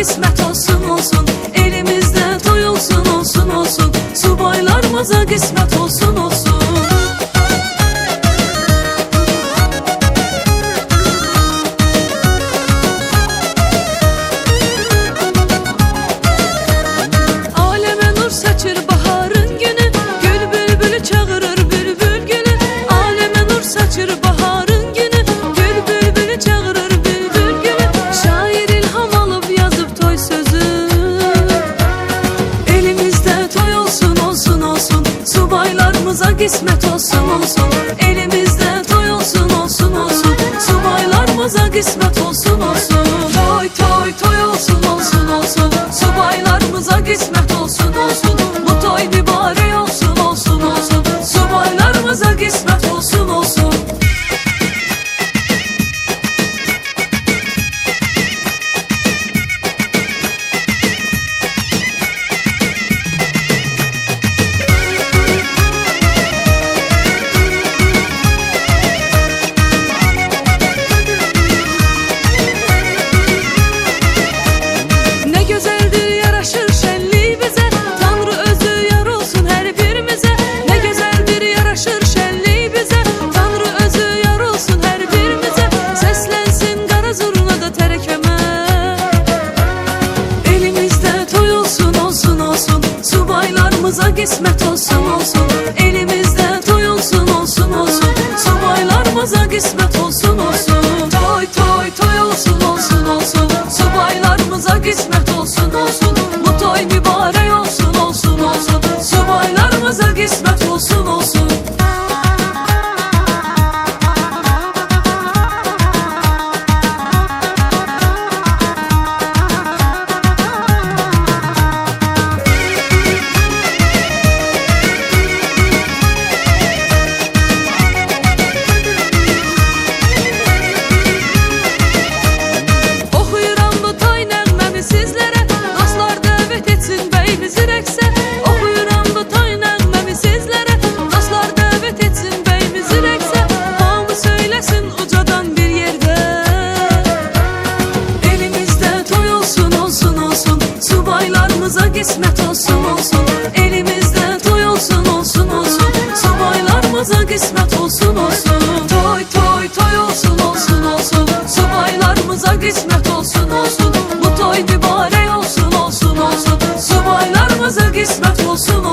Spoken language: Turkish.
kısmet olsun olsun, elimizde toy olsun olsun olsun, subaylarımıza kısmet olsun olsun. Aleme nur saçır baharın günü, gül bülbülü çağırır bülbül gülü. Aleme nur saçır baharın günü, gül bülbülü çağırır bülbül gülü. Şair ilham alıp yazıp toy sözü, elimizde toy olsun olsun olsun, subaylarımıza kısmet olsun olsun, elimizde toy olsun olsun olsun, subaylarımıza kısmet olsun olsun. Toy toy toy olsun olsun olsun, subaylarımıza kısmet olsun olsun. Bu toy mübarek olsun olsun olsun, subaylarımıza kısmet olsun olsun. Ne güzeldir yaraşır şenliği bize, Tanrı özü yar olsun her birimize. Ne güzeldir yaraşır şenliği bize, Tanrı özü yar olsun her birimize. Seslensin kara zurna da terekeme, elimizde toy olsun olsun olsun, subaylarımıza kısmet olsun olsun, elimizde toy olsun olsun olsun, subaylarımıza kısmet olsun olsun. Toy toy toy olsun olsun olsun, subaylarımıza kısmet olsun olsun. Bu toy mübarek olsun olsun olsun, subaylarımıza kısmet olsun olsun. Okuyuram bu toy nəğməmi sizlərə, dostlar dəvət etsin bəyimizi rəqsə. Okuyuram bu toy nəğməmi sizlərə, dostlar dəvət etsin bəyimizi rəqsə. Hamı söyləsin ucadan bir yerdə, elimizdə toy olsun olsun olsun, subaylarımıza kısmet olsun olsun, elimizdə toy olsun olsun olsun, subaylarımıza kısmet olsun olsun. Toy toy toy olsun olsun olsun, subaylarımıza kısmet olsun olsun. Bu toy mübarek olsun olsun olsun, subaylarımıza kısmet olsun